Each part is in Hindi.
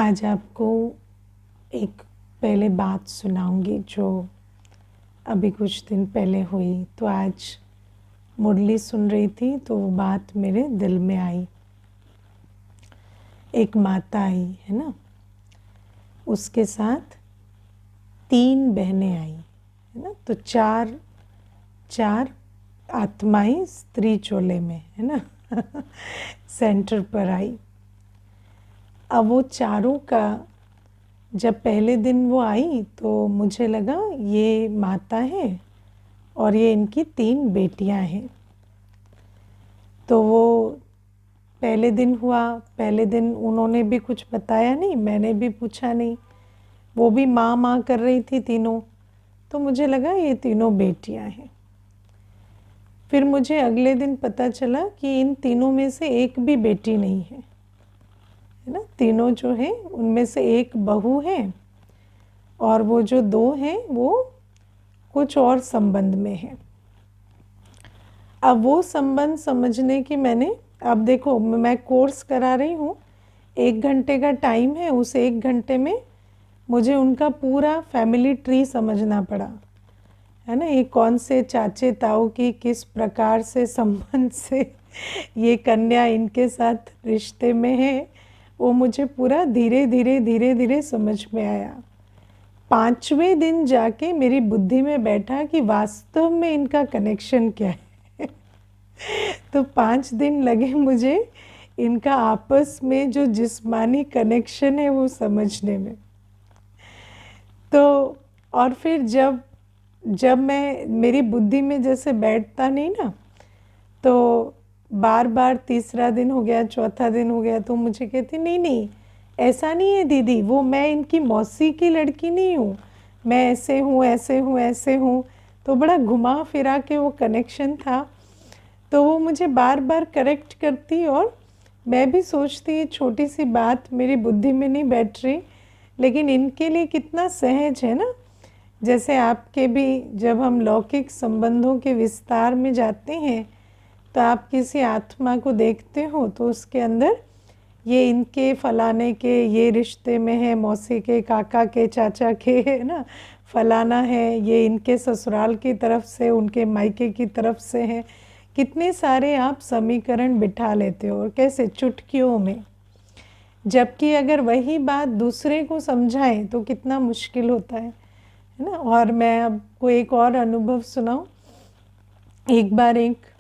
आज आपको एक पहले बात सुनाऊंगी जो अभी कुछ दिन पहले हुई। तो आज मुरली सुन रही थी तो वो बात मेरे दिल में आई। एक माता आई है ना, उसके साथ 3 बहनें आई है ना, तो चार आत्माएं स्त्री चोले में है ना सेंटर पर आई। अब वो चारों का जब पहले दिन वो आई तो मुझे लगा ये माता है और ये इनकी 3 बेटियां हैं। तो वो पहले दिन हुआ, पहले दिन उन्होंने भी कुछ बताया नहीं, मैंने भी पूछा नहीं, वो भी माँ माँ कर रही थी तीनों। तो मुझे लगा ये तीनों बेटियां हैं। फिर मुझे अगले दिन पता चला कि इन तीनों में से एक भी बेटी नहीं है ना। तीनों जो हैं उनमें से एक बहू है और वो जो 2 हैं वो कुछ और संबंध में है। अब वो संबंध समझने की अब देखो मैं कोर्स करा रही हूँ, 1 घंटे का टाइम है। उस 1 घंटे में मुझे उनका पूरा फैमिली ट्री समझना पड़ा है ना। ये कौन से चाचे ताऊ की किस प्रकार से संबंध से ये कन्या इनके साथ रिश्ते में है, वो मुझे पूरा धीरे धीरे समझ में आया। 5वें दिन जाके मेरी बुद्धि में बैठा कि वास्तव में इनका कनेक्शन क्या है तो 5 दिन लगे मुझे इनका आपस में जो जिस्मानी कनेक्शन है वो समझने में। तो और फिर जब मैं मेरी बुद्धि में जैसे बैठता नहीं ना, तो बार बार 3रा दिन हो गया, 4था दिन हो गया, तो मुझे कहती नहीं ऐसा नहीं है दीदी, वो मैं इनकी मौसी की लड़की नहीं हूँ, मैं ऐसे हूँ ऐसे हूँ ऐसे हूँ। तो बड़ा घुमा फिरा के वो कनेक्शन था। तो वो मुझे बार बार करेक्ट करती और मैं भी सोचती ये छोटी सी बात मेरी बुद्धि में नहीं बैठ रही, लेकिन इनके लिए कितना सहज है ना। जैसे आपके भी जब हम लौकिक संबंधों के विस्तार में जाते हैं तो आप किसी आत्मा को देखते हो तो उसके अंदर ये इनके फलाने के ये रिश्ते में है, मौसी के, काका के, चाचा के है ना, फलाना है, ये इनके ससुराल की तरफ से, उनके मायके की तरफ से है। कितने सारे आप समीकरण बिठा लेते हो और कैसे चुटकियों में। जबकि अगर वही बात दूसरे को समझाएं तो कितना मुश्किल होता है ना। और मैं आपको एक और अनुभव सुनाऊं। एक बार एक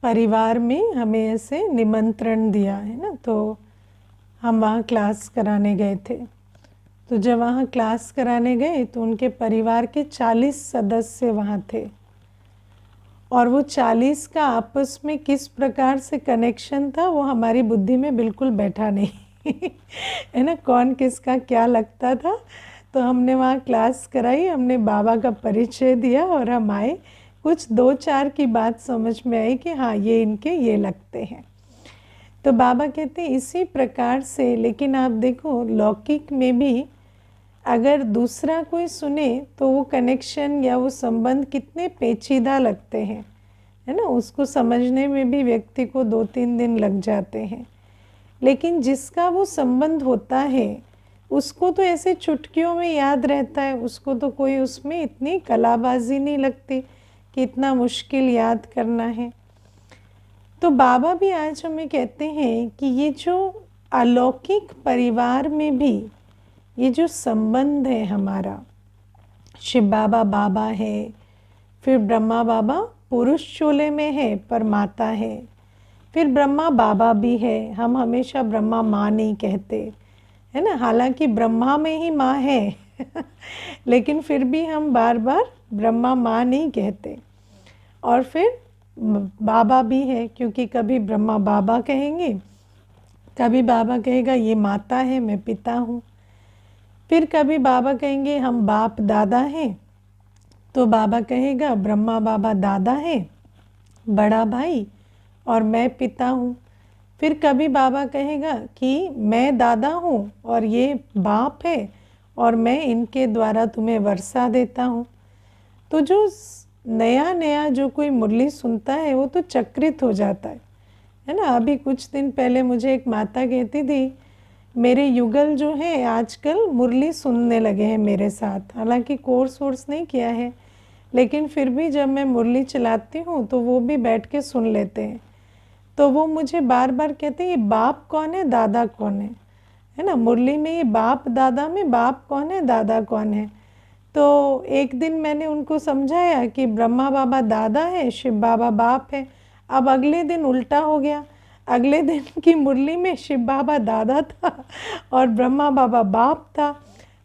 परिवार में हमें ऐसे निमंत्रण दिया है ना, तो हम वहाँ क्लास कराने गए थे। तो जब वहाँ क्लास कराने गए तो उनके परिवार के 40 सदस्य वहाँ थे और वो 40 का आपस में किस प्रकार से कनेक्शन था वो हमारी बुद्धि में बिल्कुल बैठा नहीं है ना, कौन किसका क्या लगता था। तो हमने वहाँ क्लास कराई, हमने बाबा का परिचय दिया और हम आए। कुछ 2-4 की बात समझ में आई कि हाँ ये इनके ये लगते हैं। तो बाबा कहते हैं इसी प्रकार से, लेकिन आप देखो लौकिक में भी अगर दूसरा कोई सुने तो वो कनेक्शन या वो संबंध कितने पेचीदा लगते हैं है ना, उसको समझने में भी व्यक्ति को 2-3 दिन लग जाते हैं। लेकिन जिसका वो संबंध होता है उसको तो ऐसे चुटकियों में याद रहता है, उसको तो कोई उसमें इतनी कलाबाजी नहीं लगती कि इतना मुश्किल याद करना है। तो बाबा भी आज हमें कहते हैं कि ये जो अलौकिक परिवार में भी ये जो संबंध है हमारा, शिव बाबा बाबा है, फिर ब्रह्मा बाबा पुरुष चोले में है पर माता है, फिर ब्रह्मा बाबा भी है। हम हमेशा ब्रह्मा माँ नहीं कहते है ना, हालांकि ब्रह्मा में ही माँ है लेकिन फिर भी हम बार बार ब्रह्मा माँ नहीं कहते। और फिर बाबा भी है, क्योंकि कभी ब्रह्मा बाबा कहेंगे, कभी बाबा कहेगा ये माता है मैं पिता हूँ, फिर कभी बाबा कहेंगे हम बाप दादा हैं, तो बाबा कहेगा ब्रह्मा बाबा दादा है, बड़ा भाई और मैं पिता हूँ। फिर कभी बाबा कहेगा कि मैं दादा हूँ और ये बाप है और मैं इनके द्वारा तुम्हें वर्षा देता हूँ। तो जो नया नया जो कोई मुरली सुनता है वो तो चक्रित हो जाता है ना। अभी कुछ दिन पहले मुझे एक माता कहती थी मेरे युगल जो है आजकल मुरली सुनने लगे हैं मेरे साथ, हालांकि कोर्स वोर्स नहीं किया है, लेकिन फिर भी जब मैं मुरली चलाती हूँ तो वो भी बैठ के सुन लेते हैं। तो वो मुझे बार बार कहते हैं ये बाप कौन है, दादा कौन है ना। मुरली में ये बाप दादा में बाप कौन है, दादा कौन है। तो एक दिन मैंने उनको समझाया कि ब्रह्मा बाबा दादा है, शिव बाबा बाप है। अब अगले दिन उल्टा हो गया, अगले दिन की मुरली में शिव बाबा दादा था और ब्रह्मा बाबा बाप था।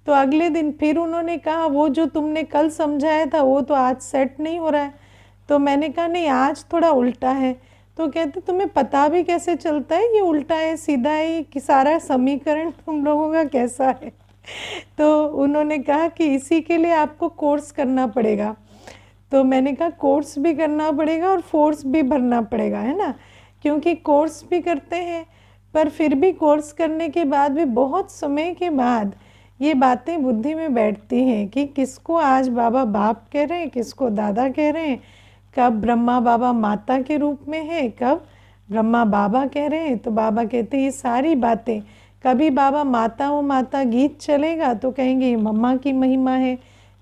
तो अगले दिन फिर उन्होंने कहा वो जो तुमने कल समझाया था वो तो आज सेट नहीं हो रहा है। तो मैंने कहा नहीं, आज थोड़ा उल्टा है। तो कहते तुम्हें पता भी कैसे चलता है ये उल्टा है सीधा है, कि सारा समीकरण तुम लोगों का कैसा है। तो उन्होंने कहा कि इसी के लिए आपको कोर्स करना पड़ेगा। तो मैंने कहा कोर्स भी करना पड़ेगा और फोर्स भी भरना पड़ेगा, है ना, क्योंकि कोर्स भी करते हैं पर फिर भी कोर्स करने के बाद भी बहुत समय के बाद ये बातें बुद्धि में बैठती हैं कि किसको आज बाबा बाप कह रहे हैं, किसको दादा कह रहे हैं, कब ब्रह्मा बाबा माता के रूप में है, कब ब्रह्मा बाबा कह रहे हैं। तो बाबा कहते हैं ये सारी बातें, कभी बाबा माता वो माता गीत चलेगा तो कहेंगे ये मम्मा की महिमा है,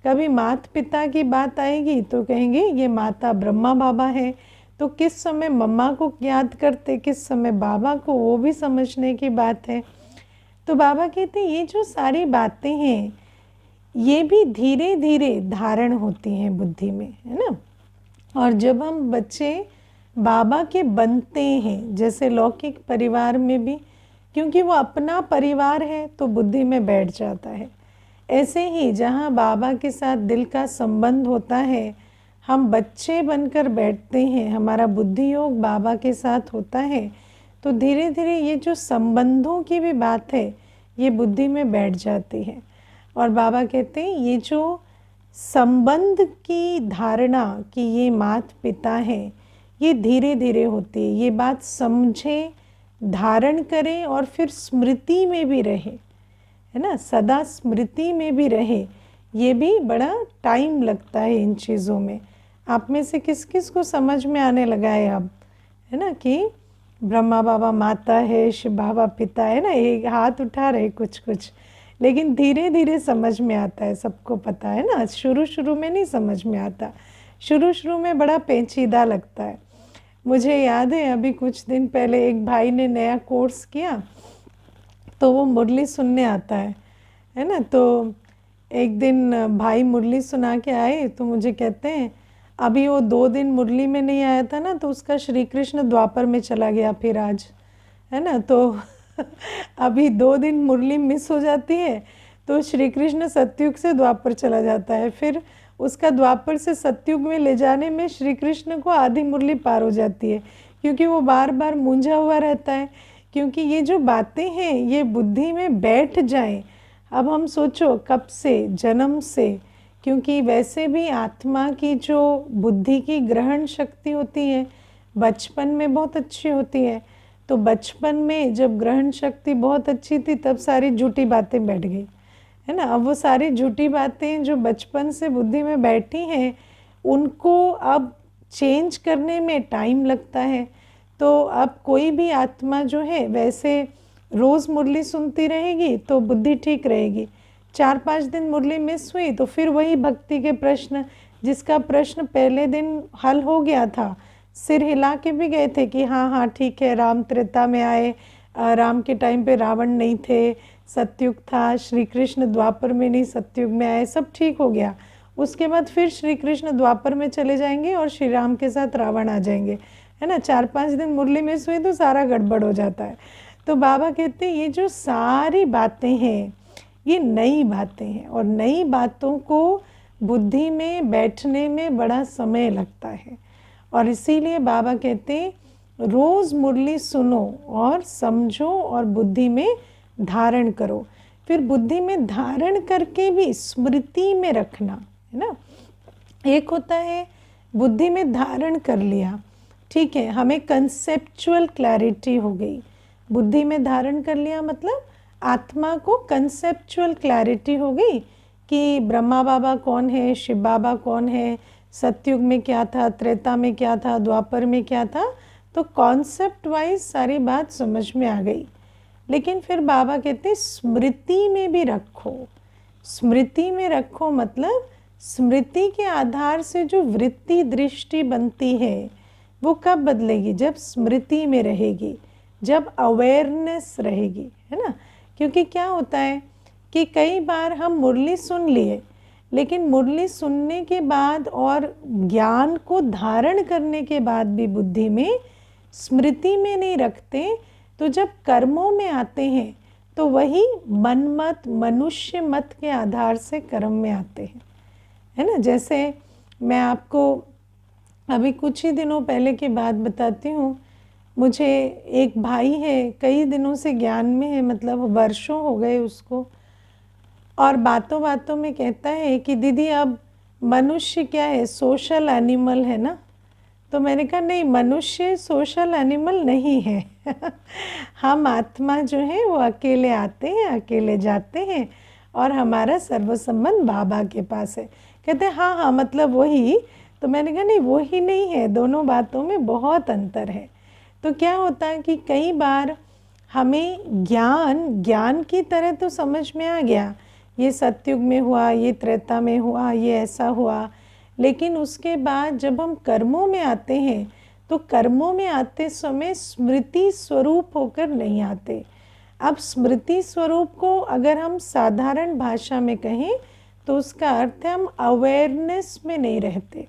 कभी माता पिता की बात आएगी तो कहेंगे ये माता ब्रह्मा बाबा है। तो किस समय मम्मा को याद करते, किस समय बाबा को, वो भी समझने की बात है। तो बाबा कहते हैं ये जो सारी बातें हैं ये भी धीरे धीरे धारण होती हैं बुद्धि में, है ना। और जब हम बच्चे बाबा के बनते हैं, जैसे लौकिक परिवार में भी, क्योंकि वो अपना परिवार है तो बुद्धि में बैठ जाता है। ऐसे ही जहाँ बाबा के साथ दिल का संबंध होता है, हम बच्चे बनकर बैठते हैं, हमारा बुद्धि योग बाबा के साथ होता है, तो धीरे धीरे ये जो संबंधों की भी बात है ये बुद्धि में बैठ जाती है। और बाबा कहते हैं ये जो संबंध की धारणा कि ये माता पिता है ये धीरे धीरे होती है। ये बात समझे, धारण करें और फिर स्मृति में भी रहे, है ना, सदा स्मृति में भी रहे। ये भी बड़ा टाइम लगता है इन चीज़ों में। आप में से किस किस को समझ में आने लगा है अब, है ना, कि ब्रह्मा बाबा माता है, शिव बाबा पिता है ना। एक हाथ उठा रहे कुछ कुछ, लेकिन धीरे धीरे समझ में आता है, सबको पता है ना। शुरू शुरू में नहीं समझ में आता, शुरू शुरू में बड़ा पेचीदा लगता है। मुझे याद है अभी कुछ दिन पहले एक भाई ने नया कोर्स किया तो वो मुरली सुनने आता है ना। तो एक दिन भाई मुरली सुना के आए तो मुझे कहते हैं अभी वो 2 दिन मुरली में नहीं आया था ना, तो उसका श्री कृष्ण द्वापर में चला गया फिर आज, है ना। तो अभी 2 दिन मुरली मिस हो जाती है तो श्री कृष्ण सतयुग से द्वापर चला जाता है, फिर उसका द्वापर से सतयुग में ले जाने में श्री कृष्ण को आधी मुरली पार हो जाती है, क्योंकि वो बार बार मूंझा हुआ रहता है। क्योंकि ये जो बातें हैं ये बुद्धि में बैठ जाएं। अब हम सोचो कब से, जन्म से, क्योंकि वैसे भी आत्मा की जो बुद्धि की ग्रहण शक्ति होती है बचपन में बहुत अच्छी होती है। तो बचपन में जब ग्रहण शक्ति बहुत अच्छी थी तब सारी झूठी बातें बैठ गई, है ना। अब वो सारी झूठी बातें जो बचपन से बुद्धि में बैठी हैं उनको अब चेंज करने में टाइम लगता है। तो अब कोई भी आत्मा जो है वैसे रोज़ मुरली सुनती रहेगी तो बुद्धि ठीक रहेगी। 4-5 दिन मुरली मिस हुई तो फिर वही भक्ति के प्रश्न, जिसका प्रश्न पहले दिन हल हो गया था, सिर हिला के भी गए थे कि हाँ हाँ ठीक है, राम त्रेता में आए, राम के टाइम पे रावण नहीं थे, सतयुग था, श्री कृष्ण द्वापर में नहीं सतयुग में आए, सब ठीक हो गया। उसके बाद फिर श्री कृष्ण द्वापर में चले जाएंगे और श्री राम के साथ रावण आ जाएंगे, है ना। 4-5 दिन मुरली मिस हुई तो सारा गड़बड़ हो जाता है। तो बाबा कहते हैं ये जो सारी बातें हैं ये नई बातें हैं और नई बातों को बुद्धि में बैठने में बड़ा समय लगता है। और इसीलिए बाबा कहते हैं रोज़ मुरली सुनो और समझो और बुद्धि में धारण करो। फिर बुद्धि में धारण करके भी स्मृति में रखना, है ना। एक होता है बुद्धि में धारण कर लिया, ठीक है, हमें कंसेप्चुअल क्लैरिटी हो गई। बुद्धि में धारण कर लिया मतलब आत्मा को कंसेप्चुअल क्लैरिटी हो गई कि ब्रह्मा बाबा कौन है, शिव बाबा कौन है, सतयुग में क्या था, त्रेता में क्या था, द्वापर में क्या था। तो कॉन्सेप्ट वाइज सारी बात समझ में आ गई। लेकिन फिर बाबा कहते हैं स्मृति में भी रखो। स्मृति में रखो मतलब स्मृति के आधार से जो वृत्ति दृष्टि बनती है वो कब बदलेगी? जब स्मृति में रहेगी, जब अवेयरनेस रहेगी, है ना। क्योंकि क्या होता है कि कई बार हम मुरली सुन लिए, लेकिन मुरली सुनने के बाद और ज्ञान को धारण करने के बाद भी बुद्धि में स्मृति में नहीं रखते, तो जब कर्मों में आते हैं तो वही मनमत मनुष्य मत के आधार से कर्म में आते हैं, है ना। जैसे मैं आपको अभी कुछ ही दिनों पहले की बात बताती हूँ। मुझे एक भाई है, कई दिनों से ज्ञान में है, मतलब वर्षों हो गए उसको, और बातों बातों में कहता है कि दीदी अब मनुष्य क्या है, सोशल एनिमल है ना। तो मैंने कहा नहीं, मनुष्य सोशल एनिमल नहीं है हम आत्मा जो है वो अकेले आते हैं, अकेले जाते हैं, और हमारा सर्व संबंध बाबा के पास है। कहते हैं हाँ हाँ मतलब वही। तो मैंने कहा नहीं, वो ही नहीं है, दोनों बातों में बहुत अंतर है। तो क्या होता है कि कई बार हमें ज्ञान की तरह तो समझ में आ गया, ये सतयुग में हुआ, ये त्रेता में हुआ, ये ऐसा हुआ, लेकिन उसके बाद जब हम कर्मों में आते हैं तो कर्मों में आते समय स्मृति स्वरूप होकर नहीं आते। अब स्मृति स्वरूप को अगर हम साधारण भाषा में कहें तो उसका अर्थ है हम अवेयरनेस में नहीं रहते।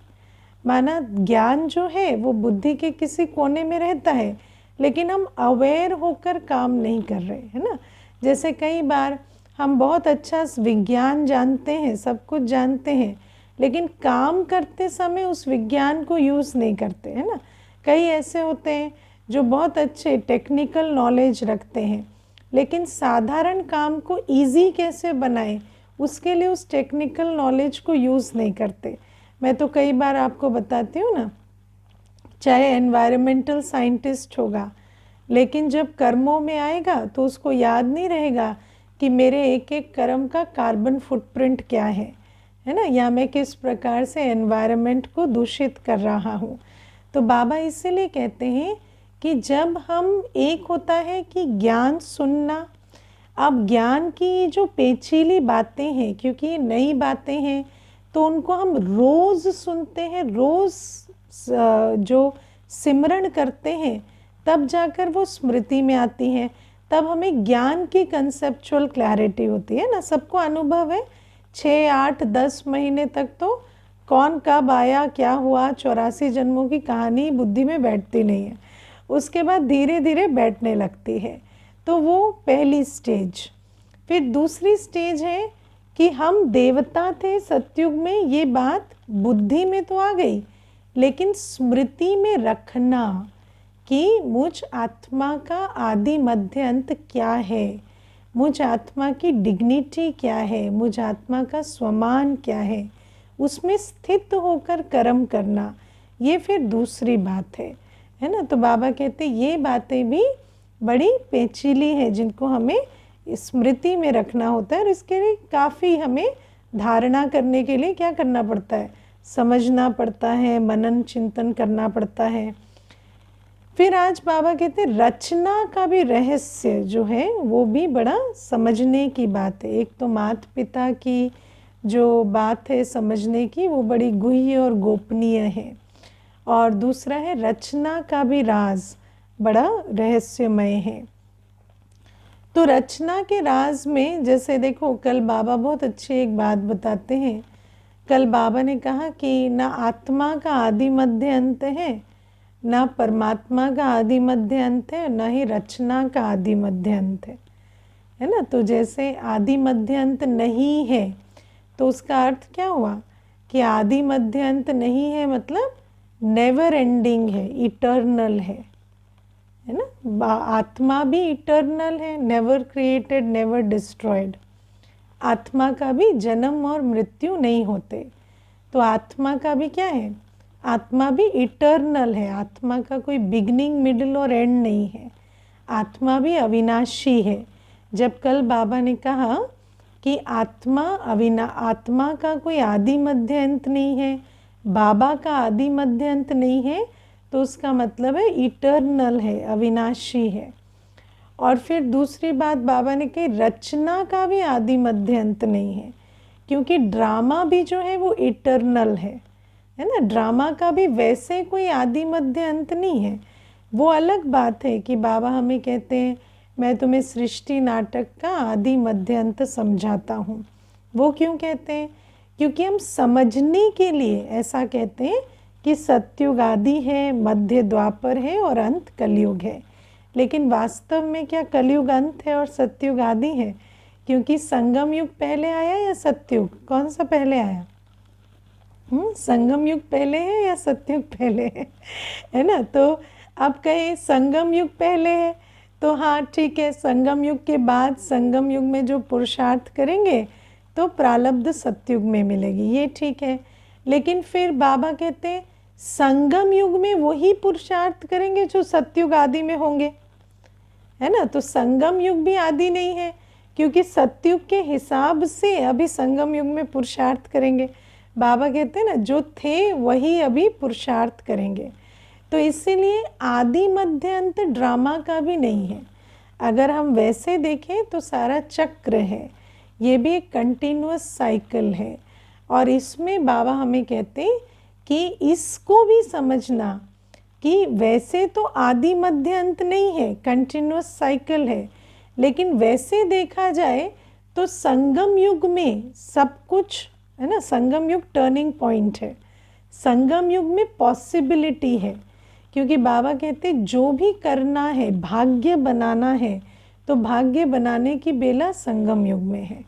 माना ज्ञान जो है वो बुद्धि के किसी कोने में रहता है, लेकिन हम अवेयर होकर काम नहीं कर रहे, है ना। जैसे कई बार हम बहुत अच्छा विज्ञान जानते हैं, सब कुछ जानते हैं, लेकिन काम करते समय उस विज्ञान को यूज़ नहीं करते, है ना। कई ऐसे होते हैं जो बहुत अच्छे टेक्निकल नॉलेज रखते हैं, लेकिन साधारण काम को इजी कैसे बनाएं उसके लिए उस टेक्निकल नॉलेज को यूज़ नहीं करते। मैं तो कई बार आपको बताती हूँ ना, चाहे एनवायरमेंटल साइंटिस्ट होगा, लेकिन जब कर्मों में आएगा तो उसको याद नहीं रहेगा कि मेरे एक एक कर्म का कार्बन फुटप्रिंट क्या है ना, या मैं किस प्रकार से एनवायरनमेंट को दूषित कर रहा हूँ। तो बाबा इसीलिए कहते हैं कि जब हम एक होता है कि ज्ञान सुनना, अब ज्ञान की जो पेचीली बातें हैं, क्योंकि ये नई बातें हैं तो उनको हम रोज़ सुनते हैं, रोज़ जो सिमरण करते हैं, तब जाकर वो स्मृति में आती हैं, तब हमें ज्ञान की कंसेप्चुअल क्लैरिटी होती है ना। सबको अनुभव है 6, 8, 10 महीने तक तो कौन कब आया, क्या हुआ, 84 जन्मों की कहानी बुद्धि में बैठती नहीं है, उसके बाद धीरे धीरे बैठने लगती है। तो वो पहली स्टेज। फिर दूसरी स्टेज है कि हम देवता थे सतयुग में, ये बात बुद्धि में तो आ गई, लेकिन स्मृति में रखना कि मुझ आत्मा का आदि मध्य अंत क्या है, मुझ आत्मा की डिग्निटी क्या है, मुझ आत्मा का स्वमान क्या है, उसमें स्थित होकर कर्म करना, ये फिर दूसरी बात है ना। तो बाबा कहते ये बातें भी बड़ी पेचीली है, जिनको हमें स्मृति में रखना होता है, और इसके लिए काफ़ी हमें धारणा करने के लिए क्या करना पड़ता है, समझना पड़ता है, मनन चिंतन करना पड़ता है। फिर आज बाबा कहते हैं रचना का भी रहस्य जो है वो भी बड़ा समझने की बात है। एक तो माता पिता की जो बात है समझने की, वो बड़ी गुह्य और गोपनीय है, और दूसरा है रचना का भी राज बड़ा रहस्यमय है। तो रचना के राज में जैसे देखो, कल बाबा बहुत अच्छी एक बात बताते हैं। कल बाबा ने कहा कि ना आत्मा का आदि मध्य अंत है, ना परमात्मा का आदि मध्य अंत है, ना ही रचना का आदि मध्य अंत है ना। तो जैसे आदि मध्य अंत नहीं है तो उसका अर्थ क्या हुआ कि आदि मध्य अंत नहीं है मतलब नेवर एंडिंग है, इटर्नल है ना। आत्मा भी इटर्नल है, नेवर क्रिएटेड नेवर डिस्ट्रॉयड। आत्मा का भी जन्म और मृत्यु नहीं होते। तो आत्मा का भी क्या है, आत्मा भी इटर्नल है, आत्मा का कोई बिगनिंग मिडिल और एंड नहीं है, आत्मा भी अविनाशी है। जब कल बाबा ने कहा कि आत्मा का कोई आदि मध्य अंत नहीं है, बाबा का आदि मध्य अंत नहीं है, तो उसका मतलब है इटर्नल है, अविनाशी है। और फिर दूसरी बात बाबा ने कही, रचना का भी आदि मध्य अंत नहीं है, क्योंकि ड्रामा भी जो है वो इटरनल है ना। ड्रामा का भी वैसे कोई आदि मध्य अंत नहीं है। वो अलग बात है कि बाबा हमें कहते हैं मैं तुम्हें सृष्टि नाटक का आदि मध्य अंत समझाता हूँ। वो क्यों कहते हैं? क्योंकि हम समझने के लिए ऐसा कहते हैं कि सतयुग आदि है, मध्य द्वापर है और अंत कलयुग है। लेकिन वास्तव में क्या कलयुग अंत है और सतयुग आदि है? क्योंकि संगम युग पहले आया या सतयुग, कौन सा पहले आया? संगम युग पहले है या सतयुग पहले है ना? तो अब कहें संगम युग पहले है तो हाँ ठीक है, संगम युग के बाद संगम युग में जो पुरुषार्थ करेंगे तो प्रारब्ध सतयुग में मिलेगी, ये ठीक है। लेकिन फिर बाबा कहते हैं संगम युग में वही पुरुषार्थ करेंगे जो सतयुग आदि में होंगे, है ना। तो संगम युग भी आदि नहीं है, क्योंकि सतयुग के हिसाब से अभी संगम युग में पुरुषार्थ करेंगे। बाबा कहते हैं ना जो थे वही अभी पुरुषार्थ करेंगे। तो इसीलिए आदि मध्य अंत ड्रामा का भी नहीं है। अगर हम वैसे देखें तो सारा चक्र है, ये भी एक कंटिन्यूअस साइकिल है। और इसमें बाबा हमें कहते हैं कि इसको भी समझना कि वैसे तो आदि मध्य अंत नहीं है, कंटिन्यूअस साइकिल है, लेकिन वैसे देखा जाए तो संगम युग में सब कुछ है ना। संगम युग टर्निंग पॉइंट है, संगम युग में पॉसिबिलिटी है, क्योंकि बाबा कहते जो भी करना है, भाग्य बनाना है, तो भाग्य बनाने की बेला संगम युग में है।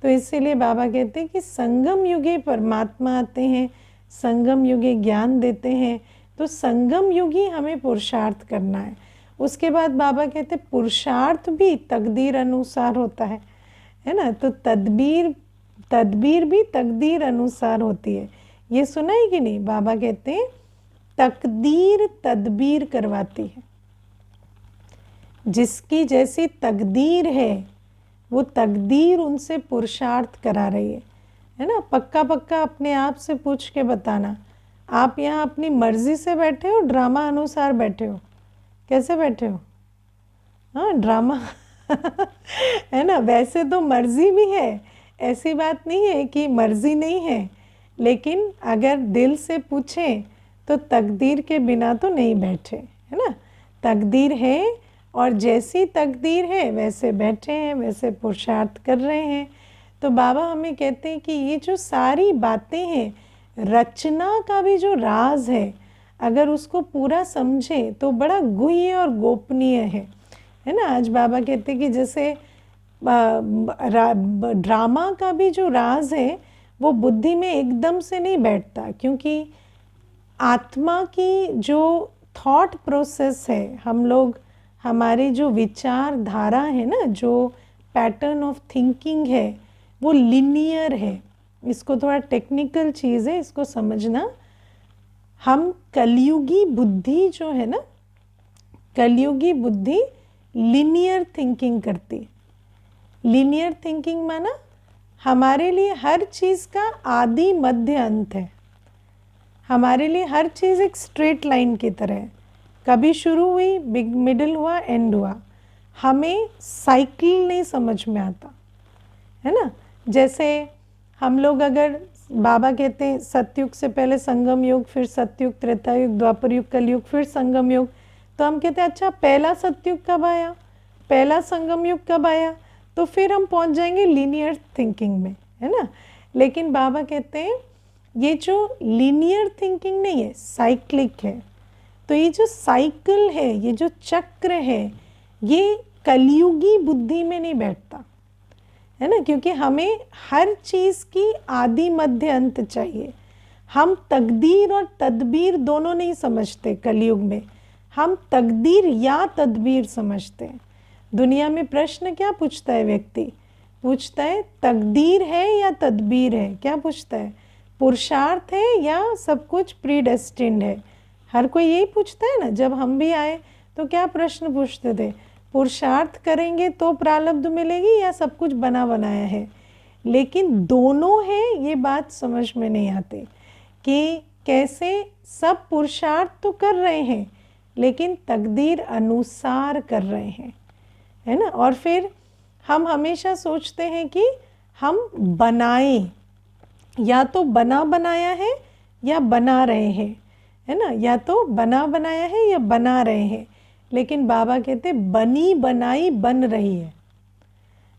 तो इसीलिए बाबा कहते हैं कि संगम युगे परमात्मा आते हैं, संगम युगे ज्ञान देते हैं, तो संगम युग ही हमें पुरुषार्थ करना है। उसके बाद बाबा कहते पुरुषार्थ भी तकदीर अनुसार होता है ना। तो तदबीर भी तकदीर अनुसार होती है। ये सुना है कि नहीं? बाबा कहते हैं तकदीर तदबीर करवाती है। जिसकी जैसी तकदीर है वो तकदीर उनसे पुरुषार्थ करा रही है ना। पक्का पक्का अपने आप से पूछ के बताना, आप यहाँ अपनी मर्जी से बैठे हो, ड्रामा अनुसार बैठे हो? कैसे बैठे हो? हाँ, ड्रामा है ना। वैसे तो मर्जी भी है, ऐसी बात नहीं है कि मर्जी नहीं है, लेकिन अगर दिल से पूछें तो तकदीर के बिना तो नहीं बैठे, है ना। तकदीर है और जैसी तकदीर है वैसे बैठे हैं, वैसे पुरुषार्थ कर रहे हैं। तो बाबा हमें कहते हैं कि ये जो सारी बातें हैं, रचना का भी जो राज है, अगर उसको पूरा समझे तो बड़ा गुह्य और गोपनीय है ना। आज बाबा कहते हैं कि जैसे ड्रामा का भी जो राज है वो बुद्धि में एकदम से नहीं बैठता, क्योंकि आत्मा की जो थॉट प्रोसेस है, हम लोग हमारी जो विचारधारा है ना, जो पैटर्न ऑफ थिंकिंग है वो लिनियर है। इसको थोड़ा टेक्निकल चीज़ है, इसको समझना। हम कलयुगी बुद्धि जो है ना, कलयुगी बुद्धि लिनियर थिंकिंग करती। लिनियर थिंकिंग माना हमारे लिए हर चीज़ का आदि मध्य अंत है। हमारे लिए हर चीज़ एक स्ट्रेट लाइन की तरह है, कभी शुरू हुई, बिग मिडिल हुआ, एंड हुआ। हमें साइकिल नहीं समझ में आता, है ना। जैसे हम लोग अगर बाबा कहते हैं सतयुग से पहले संगम युग, फिर सतयुग, त्रेता युग, द्वापर युग, कलयुग, फिर संगम युग, तो हम कहते हैं अच्छा पहला सतयुग कब आया, पहला संगम युग कब आया, तो फिर हम पहुंच जाएंगे लीनियर थिंकिंग में, है ना। लेकिन बाबा कहते हैं ये जो लीनियर थिंकिंग नहीं है, साइक्लिक है। तो ये जो साइकिल है, ये जो चक्र है, ये कलयुगी बुद्धि में नहीं बैठता, है ना। क्योंकि हमें हर चीज़ की आदि मध्य अंत चाहिए। हम तकदीर और तदबीर दोनों नहीं समझते कलयुग में, हम तकदीर या तदबीर समझते हैं। दुनिया में प्रश्न क्या पूछता है व्यक्ति? पूछता है तकदीर है या तदबीर है? क्या पूछता है? पुरुषार्थ है या सब कुछ प्रीडेस्टिन्ड है? हर कोई यही पूछता है ना। जब हम भी आए तो क्या प्रश्न पूछते थे? पुरुषार्थ करेंगे तो प्रारब्ध मिलेगी या सब कुछ बना बनाया है? लेकिन दोनों है, ये बात समझ में नहीं आती कि कैसे सब पुरुषार्थ तो कर रहे हैं लेकिन तकदीर अनुसार कर रहे हैं, है ना। और फिर हम हमेशा सोचते हैं कि हम बनाएं, या तो बना बनाया है या बना रहे हैं, है ना, या तो बना बनाया है या बना रहे हैं। लेकिन बाबा कहते बनी बनाई बन रही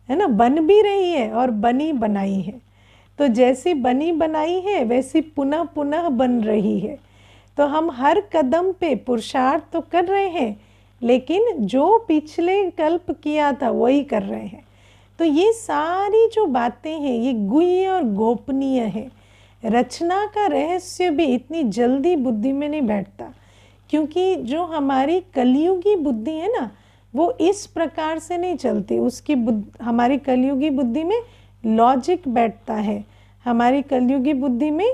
है ना, बन भी रही है और बनी बनाई है। तो जैसी बनी बनाई है वैसी पुनः पुनः बन रही है। तो हम हर कदम पे पुरुषार्थ तो कर रहे हैं, लेकिन जो पिछले कल्प किया था वही कर रहे हैं। तो ये सारी जो बातें हैं ये गुह्य और गोपनीय है। रचना का रहस्य भी इतनी जल्दी बुद्धि में नहीं बैठता, क्योंकि जो हमारी कलयुगी बुद्धि है ना, वो इस प्रकार से नहीं चलती। उसकी हमारी कलयुगी बुद्धि में लॉजिक बैठता है। हमारी कलयुगी बुद्धि में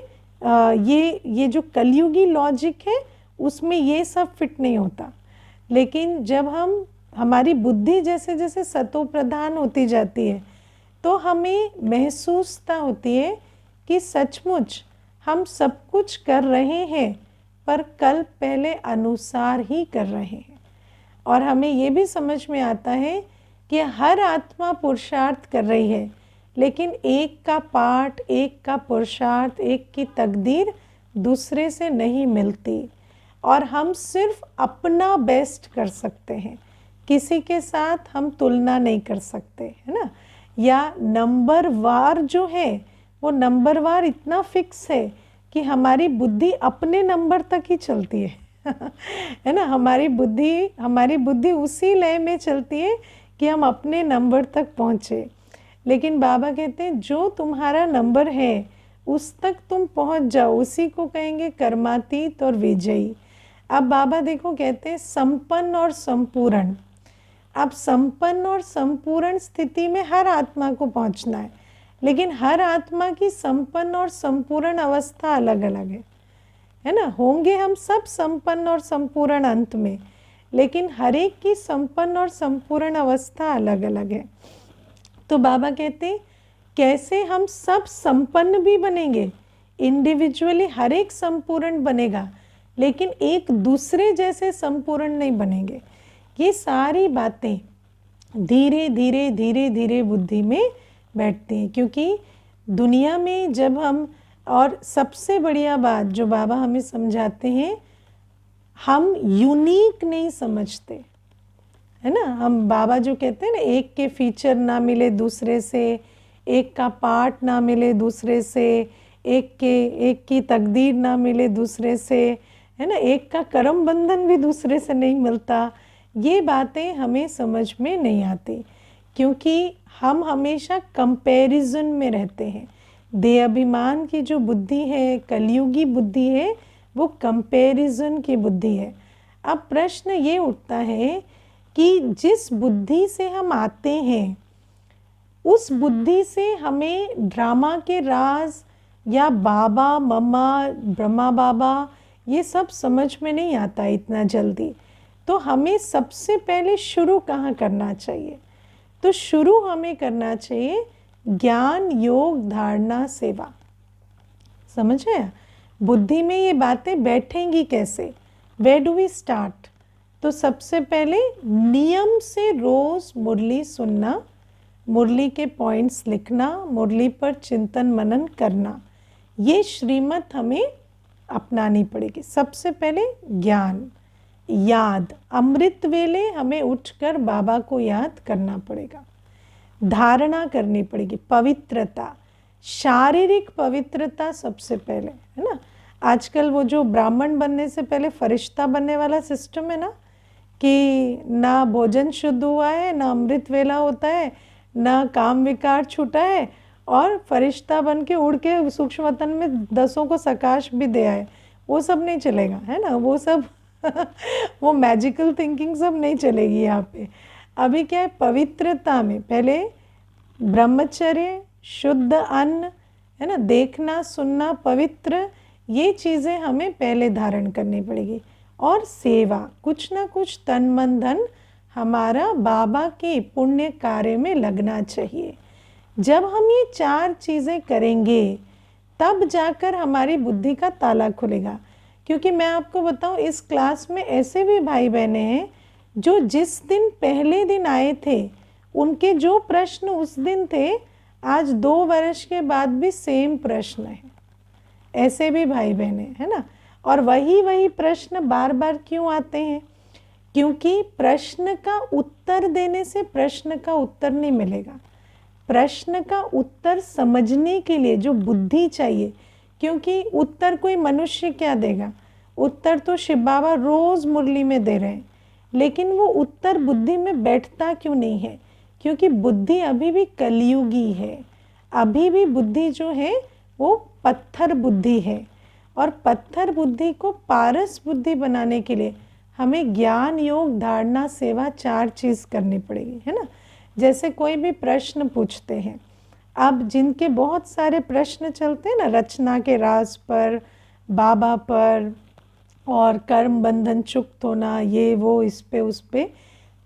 ये जो कलयुगी लॉजिक है उसमें ये सब फिट नहीं होता। लेकिन जब हमारी बुद्धि जैसे जैसे सतो प्रधान होती जाती है तो हमें महसूसता होती है कि सचमुच हम सब कुछ कर रहे हैं, पर कल पहले अनुसार ही कर रहे हैं। और हमें ये भी समझ में आता है कि हर आत्मा पुरुषार्थ कर रही है, लेकिन एक का पाठ, एक का पुरुषार्थ, एक की तकदीर दूसरे से नहीं मिलती। और हम सिर्फ अपना बेस्ट कर सकते हैं, किसी के साथ हम तुलना नहीं कर सकते, है ना। या नंबर वार जो है वो नंबर वार इतना फिक्स है कि हमारी बुद्धि अपने नंबर तक ही चलती है है ना। हमारी बुद्धि उसी लय में चलती है कि हम अपने नंबर तक पहुँचे। लेकिन बाबा कहते हैं जो तुम्हारा नंबर है उस तक तुम पहुँच जाओ, उसी को कहेंगे कर्मातीत और विजयी। अब बाबा देखो कहते हैं संपन्न और संपूर्ण। अब संपन्न और संपूर्ण स्थिति में हर आत्मा को पहुंचना है, लेकिन हर आत्मा की संपन्न और संपूर्ण अवस्था अलग अलग है ना। होंगे हम सब संपन्न और संपूर्ण अंत में, लेकिन हर एक की संपन्न और संपूर्ण अवस्था अलग अलग है। तो बाबा कहते हैं कैसे हम सब संपन्न भी बनेंगे, इंडिविजुअली हर एक संपूर्ण बनेगा, लेकिन एक दूसरे जैसे संपूर्ण नहीं बनेंगे। ये सारी बातें धीरे धीरे धीरे धीरे बुद्धि में बैठती हैं, क्योंकि दुनिया में जब हम, और सबसे बढ़िया बात जो बाबा हमें समझाते हैं, हम यूनिक नहीं समझते, है ना। हम बाबा जो कहते हैं ना, एक के फीचर ना मिले दूसरे से, एक का पार्ट ना मिले दूसरे से, एक की तकदीर ना मिले दूसरे से, है ना, एक का कर्म बंधन भी दूसरे से नहीं मिलता। ये बातें हमें समझ में नहीं आती, क्योंकि हम हमेशा कंपैरिजन में रहते हैं। देह अभिमान की जो बुद्धि है, कलयुगी बुद्धि है, वो कंपैरिजन की बुद्धि है। अब प्रश्न ये उठता है कि जिस बुद्धि से हम आते हैं उस बुद्धि से हमें ड्रामा के राज या बाबा मम्मा ब्रह्मा बाबा ये सब समझ में नहीं आता इतना जल्दी। तो हमें सबसे पहले शुरू कहाँ करना चाहिए? तो शुरू हमें करना चाहिए ज्ञान योग धारणा सेवा। समझ आया? बुद्धि में ये बातें बैठेंगी कैसे? Where do we start? तो सबसे पहले नियम से रोज मुरली सुनना, मुरली के पॉइंट्स लिखना, मुरली पर चिंतन मनन करना, ये श्रीमत हमें अपनानी पड़ेगी। सबसे पहले ज्ञान, याद, अमृत वेले हमें उठकर बाबा को याद करना पड़ेगा। धारणा करनी पड़ेगी, पवित्रता, शारीरिक पवित्रता सबसे पहले, है ना। आजकल वो जो ब्राह्मण बनने से पहले फरिश्ता बनने वाला सिस्टम है ना, कि ना भोजन शुद्ध हुआ है, ना अमृत वेला होता है, ना काम विकार छूटा है, और फरिश्ता बन के उड़ के सूक्ष्म वतन में 10 को सकाश भी दे आए, वो सब नहीं चलेगा, है ना। वो सब वो मैजिकल थिंकिंग सब नहीं चलेगी यहाँ पे। अभी क्या है, पवित्रता में पहले ब्रह्मचर्य, शुद्ध अन्न, है ना, देखना सुनना पवित्र, ये चीज़ें हमें पहले धारण करनी पड़ेगी। और सेवा, कुछ ना कुछ तन मन धन हमारा बाबा के पुण्य कार्य में लगना चाहिए। जब हम ये 4 चीज़ें करेंगे तब जाकर हमारी बुद्धि का ताला खुलेगा। क्योंकि मैं आपको बताऊं, इस क्लास में ऐसे भी भाई बहने हैं जो जिस दिन पहले दिन आए थे उनके जो प्रश्न उस दिन थे, आज 2 वर्ष के बाद भी सेम प्रश्न है। ऐसे भी भाई बहने, है ना। और वही प्रश्न बार बार क्यों आते हैं? क्योंकि प्रश्न का उत्तर देने से प्रश्न का उत्तर नहीं मिलेगा। प्रश्न का उत्तर समझने के लिए जो बुद्धि चाहिए, क्योंकि उत्तर कोई मनुष्य क्या देगा? उत्तर तो शिव बाबा रोज मुरली में दे रहे हैं, लेकिन वो उत्तर बुद्धि में बैठता क्यों नहीं है? क्योंकि बुद्धि अभी भी कलयुगी है। अभी भी बुद्धि जो है वो पत्थर बुद्धि है, और पत्थर बुद्धि को पारस बुद्धि बनाने के लिए हमें ज्ञान, योग, धारणा, सेवा 4 चीज़ करनी पड़ेगी, है ना। जैसे कोई भी प्रश्न पूछते हैं, अब जिनके बहुत सारे प्रश्न चलते हैं ना, रचना के राज पर, बाबा पर, और कर्म बंधन चुक्त होना, ये वो, इस पे उस पे,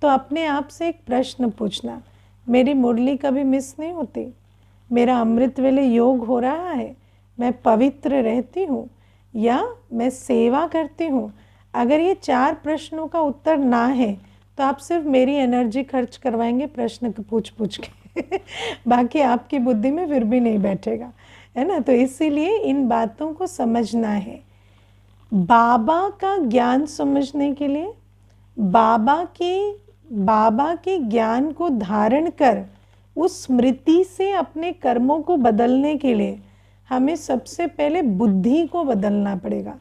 तो अपने आप से एक प्रश्न पूछना, मेरी मुरली कभी मिस नहीं होती? मेरा अमृत वेले योग हो रहा है? मैं पवित्र रहती हूँ या मैं सेवा करती हूँ? अगर ये 4 प्रश्नों का उत्तर ना है तो आप सिर्फ मेरी एनर्जी खर्च करवाएंगे प्रश्न पूछ के बाकी आपकी बुद्धि में फिर भी नहीं बैठेगा, है ना। तो इसीलिए इन बातों को समझना है। बाबा का ज्ञान समझने के लिए, बाबा के ज्ञान को धारण कर उस स्मृति से अपने कर्मों को बदलने के लिए हमें सबसे पहले बुद्धि को बदलना पड़ेगा।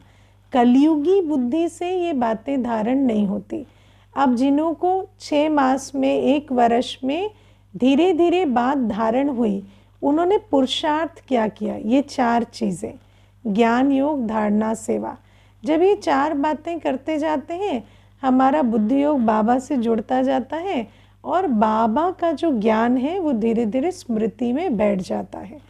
कलयुगी बुद्धि से ये बातें धारण नहीं होती। अब जिन्हों को 6 मास में, 1 वर्ष में धीरे धीरे बात धारण हुई, उन्होंने पुरुषार्थ क्या किया? ये 4 चीज़ें, ज्ञान, योग, धारणा, सेवा। जब ये 4 बातें करते जाते हैं, हमारा बुद्धि योग बाबा से जुड़ता जाता है, और बाबा का जो ज्ञान है वो धीरे धीरे स्मृति में बैठ जाता है,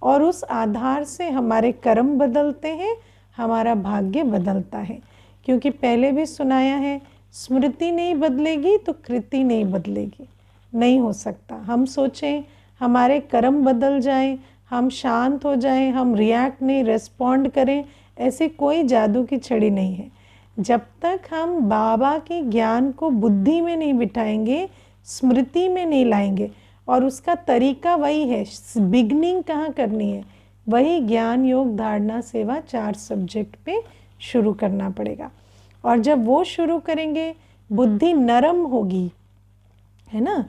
और उस आधार से हमारे कर्म बदलते हैं, हमारा भाग्य बदलता है। क्योंकि पहले भी सुनाया है, स्मृति नहीं बदलेगी तो कृति नहीं बदलेगी, नहीं हो सकता। हम सोचें हमारे कर्म बदल जाएं, हम शांत हो जाएं, हम रिएक्ट नहीं, रेस्पॉन्ड करें, ऐसी कोई जादू की छड़ी नहीं है। जब तक हम बाबा के ज्ञान को बुद्धि में नहीं बिठाएंगे, स्मृति में नहीं लाएंगे, और उसका तरीका वही है, बिगनिंग कहाँ करनी है, वही ज्ञान, योग, धारणा, सेवा 4 सब्जेक्ट पे शुरू करना पड़ेगा। और जब वो शुरू करेंगे, बुद्धि नरम होगी, है ना।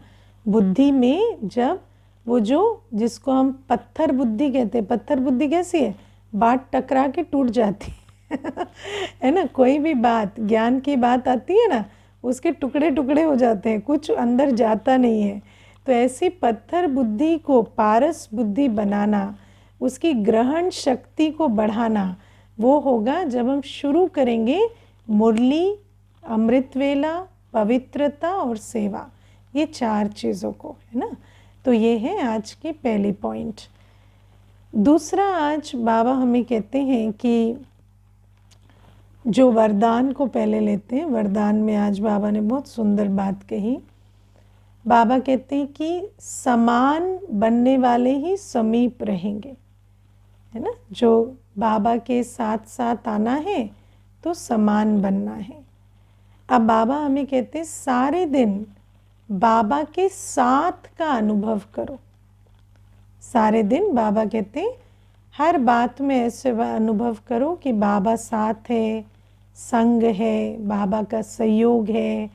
बुद्धि में जब वो जिसको हम पत्थर बुद्धि कहते हैं, पत्थर बुद्धि कैसी है? बात टकरा के टूट जाती है ना। कोई भी बात, ज्ञान की बात आती है ना, उसके टुकड़े टुकड़े हो जाते हैं, कुछ अंदर जाता नहीं है। तो ऐसी पत्थर बुद्धि को पारस बुद्धि बनाना, उसकी ग्रहण शक्ति को बढ़ाना, वो होगा जब हम शुरू करेंगे मुरली, अमृत वेला, पवित्रता और सेवा, ये 4 चीज़ों को, है ना। तो ये है आज की पहली पॉइंट। दूसरा, आज बाबा हमें कहते हैं कि जो वरदान को पहले लेते हैं, वरदान में आज बाबा ने बहुत सुंदर बात कही। बाबा कहते हैं कि समान बनने वाले ही समीप रहेंगे, है ना। जो बाबा के साथ साथ आना है तो समान बनना है। अब बाबा हमें कहते हैं सारे दिन बाबा के साथ का अनुभव करो। सारे दिन बाबा कहते हैं हर बात में ऐसे अनुभव करो कि बाबा साथ है, संग है, बाबा का सहयोग है,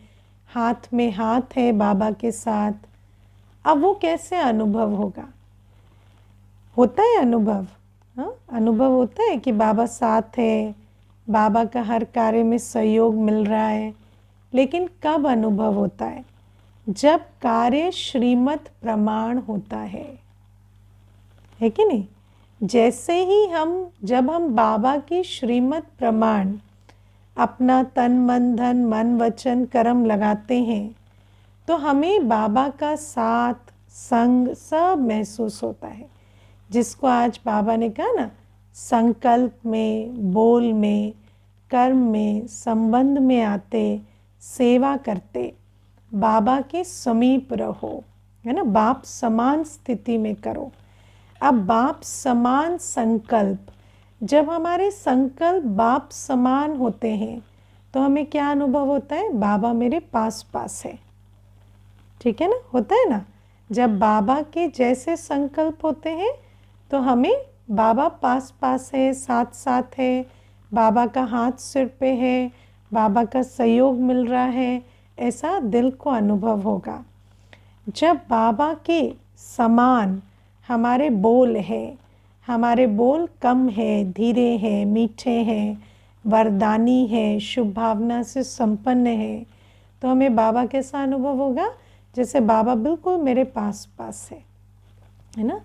हाथ में हाथ है बाबा के साथ। अब वो कैसे अनुभव होगा? होता है अनुभव, हाँ, अनुभव होता है कि बाबा साथ है, बाबा का हर कार्य में सहयोग मिल रहा है। लेकिन कब अनुभव होता है? जब कार्य श्रीमत प्रमाण होता है कि नहीं। जैसे ही जब हम बाबा की श्रीमत प्रमाण अपना तन मन धन मन वचन कर्म लगाते हैं, तो हमें बाबा का साथ संग सब महसूस होता है। जिसको आज बाबा ने कहा ना, संकल्प में, बोल में, कर्म में, संबंध में आते, सेवा करते बाबा के समीप रहो, है ना। बाप समान स्थिति में करो। अब बाप समान संकल्प, जब हमारे संकल्प बाप समान होते हैं तो हमें क्या अनुभव होता है? बाबा मेरे पास पास है, ठीक है ना, होता है ना। जब बाबा के जैसे संकल्प होते हैं तो हमें बाबा पास पास है, साथ साथ है, बाबा का हाथ सिर पे है, बाबा का सहयोग मिल रहा है, ऐसा दिल को अनुभव होगा। जब बाबा के समान हमारे बोल है, हमारे बोल कम है, धीरे हैं, मीठे हैं, वरदानी है, शुभ भावना से संपन्न है, तो हमें बाबा कैसा अनुभव होगा? जैसे बाबा बिल्कुल मेरे पास पास है ना।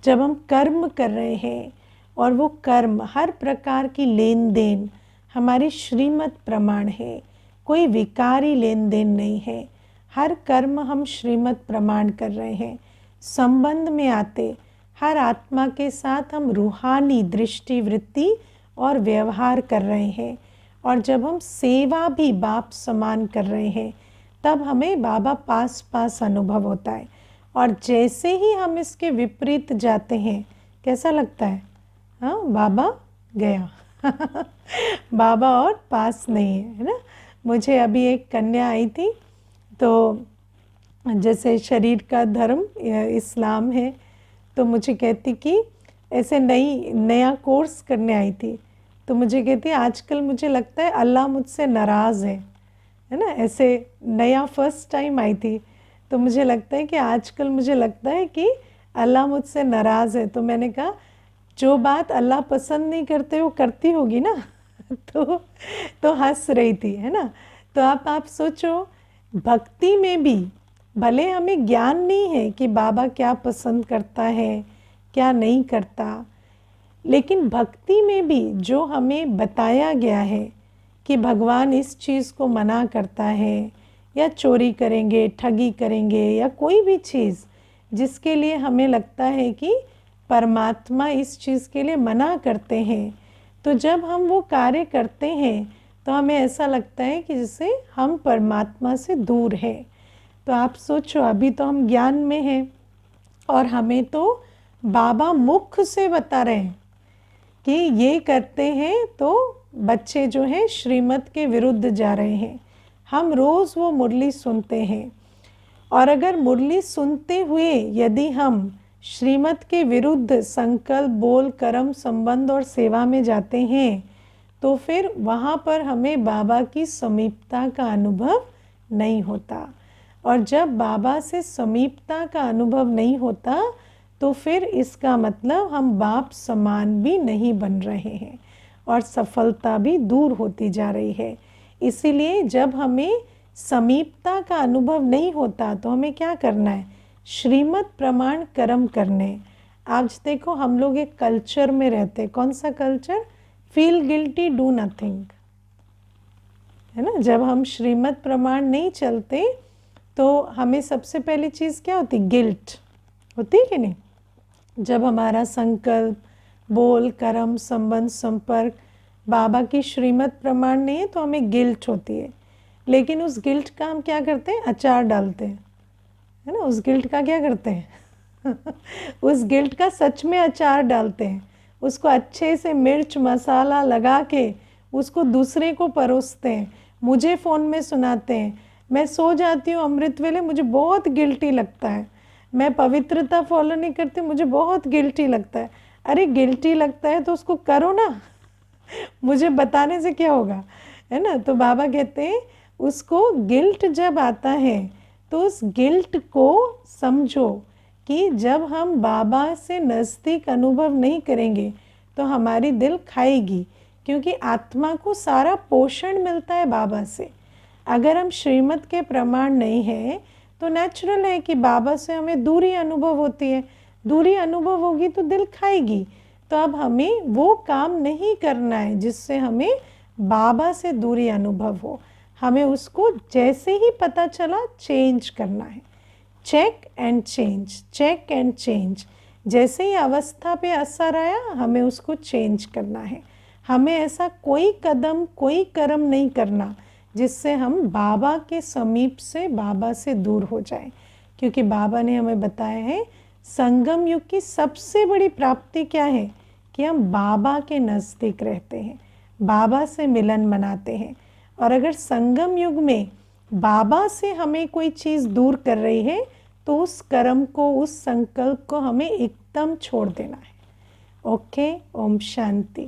जब हम कर्म कर रहे हैं और वो कर्म हर प्रकार की लेन देन हमारी श्रीमत प्रमाण है, कोई विकारी लेन देन नहीं है, हर कर्म हम श्रीमत प्रमाण कर रहे हैं। संबंध में आते हर आत्मा के साथ हम रूहानी दृष्टि वृत्ति और व्यवहार कर रहे हैं, और जब हम सेवा भी बाप समान कर रहे हैं तब हमें बाबा पास पास अनुभव होता है। और जैसे ही हम इसके विपरीत जाते हैं कैसा लगता है? हाँ, बाबा गया बाबा और पास नहीं है ना। मुझे अभी एक कन्या आई थी, तो जैसे शरीर का धर्म इस्लाम है, तो मुझे कहती कि ऐसे नया कोर्स करने आई थी, तो मुझे कहती आजकल मुझे लगता है अल्लाह मुझसे नाराज़ है ना। ऐसे नया फर्स्ट टाइम आई थी, तो मुझे लगता है कि आजकल मुझे लगता है कि अल्लाह मुझसे नाराज़ है। तो मैंने कहा जो बात अल्लाह पसंद नहीं करते वो करती होगी ना तो हंस रही थी, है ना। तो आप सोचो, भक्ति में भी भले हमें ज्ञान नहीं है कि बाबा क्या पसंद करता है क्या नहीं करता, लेकिन भक्ति में भी जो हमें बताया गया है कि भगवान इस चीज़ को मना करता है, या चोरी करेंगे, ठगी करेंगे, या कोई भी चीज़ जिसके लिए हमें लगता है कि परमात्मा इस चीज़ के लिए मना करते हैं, तो जब हम वो कार्य करते हैं तो हमें ऐसा लगता है कि जैसे हम परमात्मा से दूर हैं। तो आप सोचो, अभी तो हम ज्ञान में हैं और हमें तो बाबा मुख से बता रहे हैं कि ये करते हैं तो बच्चे जो हैं श्रीमत के विरुद्ध जा रहे हैं। हम रोज़ वो मुरली सुनते हैं, और अगर मुरली सुनते हुए यदि हम श्रीमत के विरुद्ध संकल्प, बोल, कर्म, संबंध और सेवा में जाते हैं तो फिर वहाँ पर हमें बाबा की समीपता का अनुभव नहीं होता। और जब बाबा से समीपता का अनुभव नहीं होता तो फिर इसका मतलब हम बाप समान भी नहीं बन रहे हैं और सफलता भी दूर होती जा रही है। इसीलिए जब हमें समीपता का अनुभव नहीं होता तो हमें क्या करना है? श्रीमत प्रमाण कर्म करने। आज देखो, हम लोग एक कल्चर में रहते। कौन सा culture? Feel guilty, do nothing, है ना। जब हम श्रीमत प्रमाण नहीं चलते तो हमें सबसे पहली चीज़ क्या होती? गिल्ट होती है कि नहीं। जब हमारा संकल्प, बोल, कर्म, संबंध, संपर्क बाबा की श्रीमत प्रमाण नहीं है तो हमें गिल्ट होती है। लेकिन उस गिल्ट का हम क्या करते हैं? अचार डालते हैं, है ना। उस गिल्ट का क्या करते हैं उस गिल्ट का सच में अचार डालते हैं। उसको अच्छे से मिर्च मसाला लगा के उसको दूसरे को परोसते हैं, मुझे फ़ोन में सुनाते हैं। मैं सो जाती हूँ अमृत वेले, मुझे बहुत गिल्टी लगता है। मैं पवित्रता फॉलो नहीं करती, मुझे बहुत गिल्टी लगता है। अरे गिल्टी लगता है तो उसको करो ना मुझे बताने से क्या होगा, है ना। तो बाबा कहते हैं उसको गिल्ट जब आता है तो उस गिल्ट को समझो कि जब हम बाबा से नज़दीक अनुभव नहीं करेंगे तो हमारी दिल खाएगी, क्योंकि आत्मा को सारा पोषण मिलता है बाबा से। अगर हम श्रीमत के प्रमाण नहीं हैं तो नेचुरल है कि बाबा से हमें दूरी अनुभव होती है। दूरी अनुभव होगी तो दिल खाएगी। तो अब हमें वो काम नहीं करना है जिससे हमें बाबा से दूरी अनुभव हो। हमें उसको जैसे ही पता चला चेंज करना है। Check and change, check and change. जैसे ही अवस्था पे असर आया हमें उसको चेंज करना है। हमें ऐसा कोई कदम, कोई कर्म नहीं करना जिससे हम बाबा के समीप से, बाबा से दूर हो जाएं। क्योंकि बाबा ने हमें बताया है संगम युग की सबसे बड़ी प्राप्ति क्या है? कि हम बाबा के नज़दीक रहते हैं, बाबा से मिलन मनाते हैं। और अगर संगम युग में बाबा से हमें कोई चीज़ दूर कर रही है तो उस कर्म को, उस संकल्प को हमें एकदम छोड़ देना है। ओके, ओम शांति।